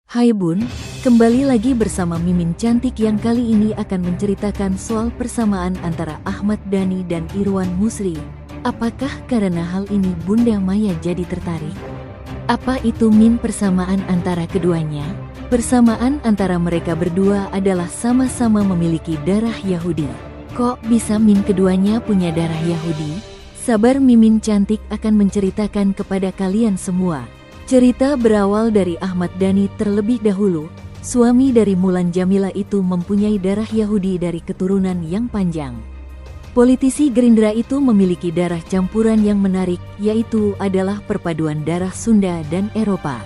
Hai Bun, kembali lagi bersama Mimin Cantik yang kali ini akan menceritakan soal persamaan antara Ahmad Dhani dan Irwan Musri. Apakah karena hal ini Bunda Maya jadi tertarik? Apa itu Min persamaan antara keduanya? Persamaan antara mereka berdua adalah sama-sama memiliki darah Yahudi. Kok bisa Min keduanya punya darah Yahudi? Sabar, Mimin Cantik akan menceritakan kepada kalian semua. Cerita berawal dari Ahmad Dhani terlebih dahulu. Suami dari Mulan Jamila itu mempunyai darah Yahudi dari keturunan yang panjang. Politisi Gerindra itu memiliki darah campuran yang menarik, yaitu adalah perpaduan darah Sunda dan Eropa.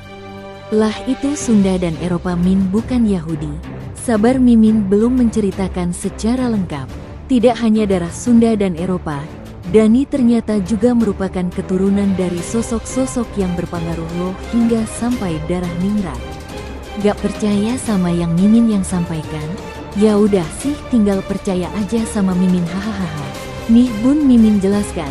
Lah itu Sunda dan Eropa Min bukan Yahudi. Sabar, Mimin belum menceritakan secara lengkap. Tidak hanya darah Sunda dan Eropa, Dhani ternyata juga merupakan keturunan dari sosok-sosok yang berpengaruh loh, hingga sampai darah ningrat. Gak percaya sama yang Mimin yang sampaikan? Ya udah sih, tinggal percaya aja sama Mimin, hahaha. Nih Bun, Mimin jelaskan.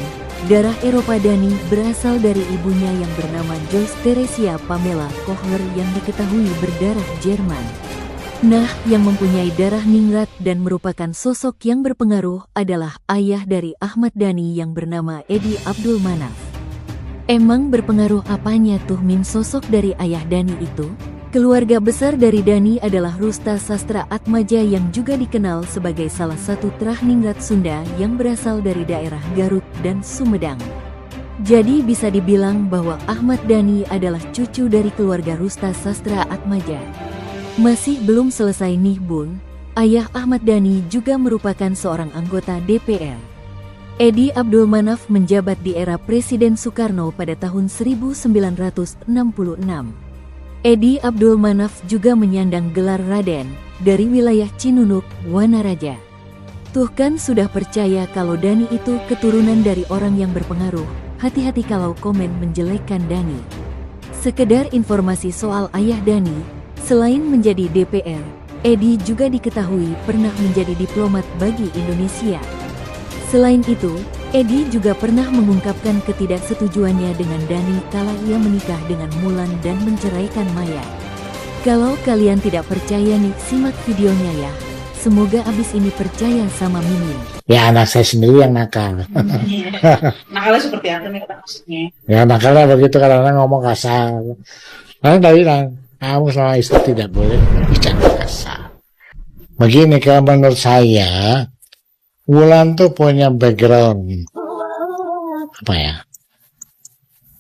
Darah Eropa Dhani berasal dari ibunya yang bernama Joyce Theresia Pamela Kohler yang diketahui berdarah Jerman. Nah, yang mempunyai darah ningrat dan merupakan sosok yang berpengaruh adalah ayah dari Ahmad Dhani yang bernama Edi Abdul Manaf. Emang berpengaruh apanya tuh Min sosok dari ayah Dhani itu? Keluarga besar dari Dhani adalah Rusta Sastra Atmaja yang juga dikenal sebagai salah satu terah ningrat Sunda yang berasal dari daerah Garut dan Sumedang. Jadi bisa dibilang bahwa Ahmad Dhani adalah cucu dari keluarga Rusta Sastra Atmaja. Masih belum selesai nih Bun, ayah Ahmad Dhani juga merupakan seorang anggota DPR. Edi Abdul Manaf menjabat di era Presiden Soekarno pada tahun 1966. Edi Abdul Manaf juga menyandang gelar Raden dari wilayah Cinunuk, Wanaraja. Tuh kan sudah percaya kalau Dhani itu keturunan dari orang yang berpengaruh. Hati-hati kalau komen menjelekkan Dhani. Sekedar informasi soal ayah Dhani, selain menjadi DPR, Edi juga diketahui pernah menjadi diplomat bagi Indonesia. Selain itu, Edi juga pernah mengungkapkan ketidaksetujuannya dengan Dhani kala ia menikah dengan Mulan dan menceraikan Maya. Kalau kalian tidak percaya nih, simak videonya ya. Semoga abis ini percaya sama Mimin. Ya anak saya sendiri yang nakal. Nakalnya seperti apa nih maksudnya? Ya nakalnya begitu, kalau orang ngomong kasar. Karena tadi bilang, kamu sama istri tidak boleh bicara kasar. Begini, kalau menurut saya, Wulan tuh punya background, apa ya?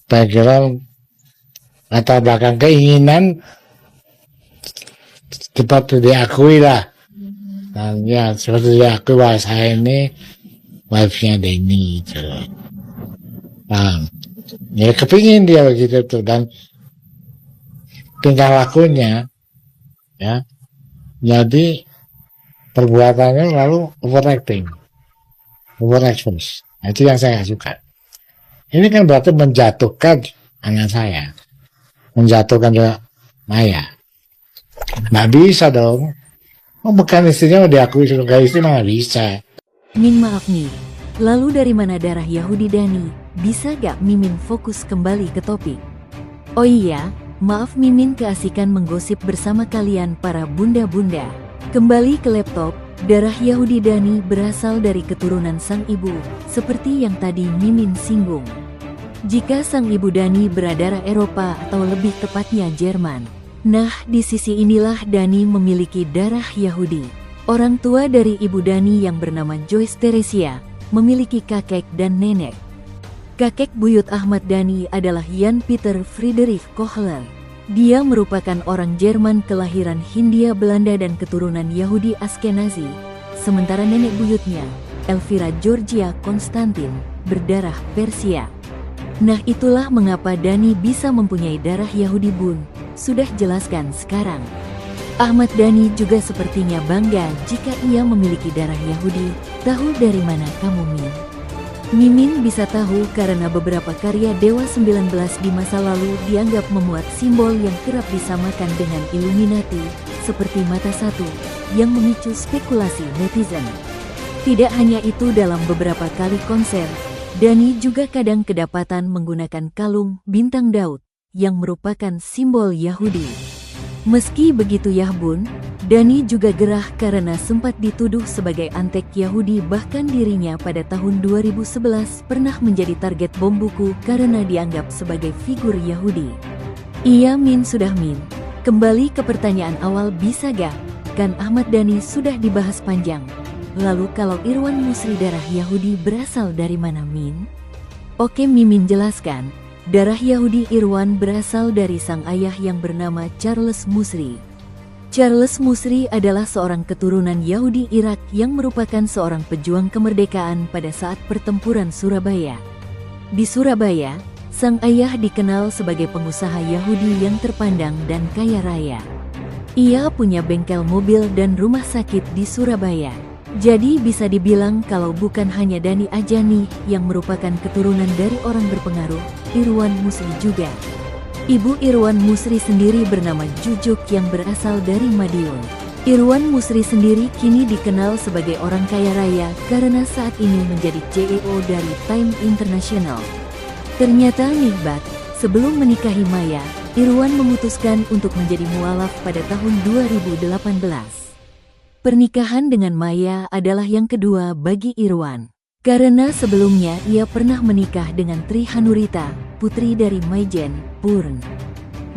Background latar belakang keinginan seperti diakui lah. Dan ya seperti diakui bahwa saya ini wife-nya Dhani gitu. Nah, ya kepingin dia begitu tuh, dan tingkah lakunya ya jadi perbuatannya lalu overacting, overexpose. Nah, itu yang saya suka. Ini kan berarti menjatuhkan anak saya, menjatuhkan juga Maya. Nggak bisa dong. Oh, bukan istrinya mau diakui sebagai istri, mana bisa. Min maaf nih, lalu dari mana darah Yahudi Dhani? Bisa gak Mimin fokus kembali ke topik? Oh iya, maaf Mimin keasikan menggosip bersama kalian para bunda-bunda. Kembali ke laptop, darah Yahudi Dhani berasal dari keturunan sang ibu, seperti yang tadi Mimin singgung. Jika sang ibu Dhani berdarah Eropa atau lebih tepatnya Jerman. Nah, di sisi inilah Dhani memiliki darah Yahudi. Orang tua dari ibu Dhani yang bernama Joyce Theresia memiliki kakek dan nenek. Kakek buyut Ahmad Dhani adalah Jan Peter Friedrich Kohler. Dia merupakan orang Jerman kelahiran Hindia Belanda dan keturunan Yahudi Askenazi. Sementara nenek buyutnya, Elvira Georgia Konstantin, berdarah Persia. Nah, itulah mengapa Dhani bisa mempunyai darah Yahudi Bun. Sudah jelaskan sekarang. Ahmad Dhani juga sepertinya bangga jika ia memiliki darah Yahudi. Tahu dari mana kamu Min? Mimin bisa tahu karena beberapa karya Dewa 19 di masa lalu dianggap memuat simbol yang kerap disamakan dengan Illuminati, seperti mata satu, yang memicu spekulasi netizen. Tidak hanya itu, dalam beberapa kali konser, Dhani juga kadang kedapatan menggunakan kalung bintang Daud, yang merupakan simbol Yahudi. Meski begitu ya Bun, Dani juga gerah karena sempat dituduh sebagai antek Yahudi, bahkan dirinya pada tahun 2011 pernah menjadi target bom buku karena dianggap sebagai figur Yahudi. Iya Min, sudah Min. Kembali ke pertanyaan awal, bisa gak? Kan Ahmad Dhani sudah dibahas panjang. Lalu kalau Irwan Musri darah Yahudi berasal dari mana Min? Oke Mimin jelaskan. Darah Yahudi Irwan berasal dari sang ayah yang bernama Charles Musri. Charles Musri adalah seorang keturunan Yahudi Irak yang merupakan seorang pejuang kemerdekaan pada saat pertempuran Surabaya. Di Surabaya, sang ayah dikenal sebagai pengusaha Yahudi yang terpandang dan kaya raya. Ia punya bengkel mobil dan rumah sakit di Surabaya. Jadi bisa dibilang kalau bukan hanya Dani aja nih yang merupakan keturunan dari orang berpengaruh, Irwan Musri juga. Ibu Irwan Musri sendiri bernama Jujuk yang berasal dari Madiun. Irwan Musri sendiri kini dikenal sebagai orang kaya raya karena saat ini menjadi CEO dari Time International. Ternyata nikbat, sebelum menikahi Maya, Irwan memutuskan untuk menjadi mualaf pada tahun 2018. Pernikahan dengan Maya adalah yang kedua bagi Irwan. Karena sebelumnya ia pernah menikah dengan Tri Hanurita, putri dari Maijen, Purn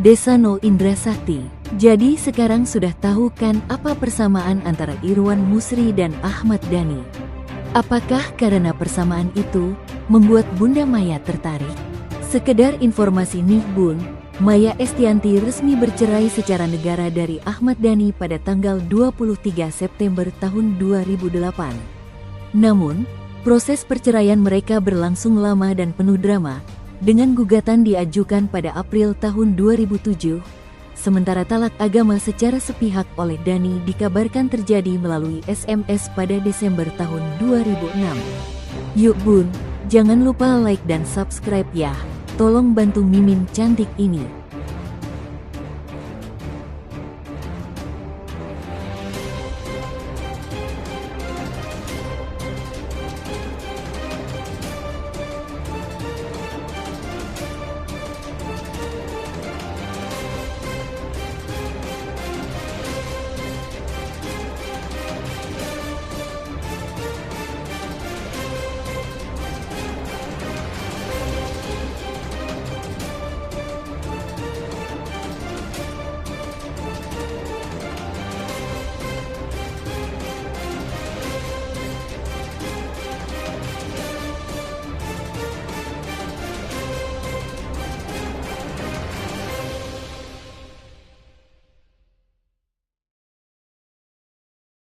Desano Indra Sakti. Jadi sekarang sudah tahu kan apa persamaan antara Irwan Musri dan Ahmad Dhani. Apakah karena persamaan itu membuat Bunda Maya tertarik? Sekedar informasi nih Bun, Maya Estianty resmi bercerai secara negara dari Ahmad Dhani pada tanggal 23 September tahun 2008. Namun, proses perceraian mereka berlangsung lama dan penuh drama, dengan gugatan diajukan pada April tahun 2007, sementara talak agama secara sepihak oleh Dhani dikabarkan terjadi melalui SMS pada Desember tahun 2006. Yuk Bun, jangan lupa like dan subscribe ya. Tolong bantu Mimin cantik ini.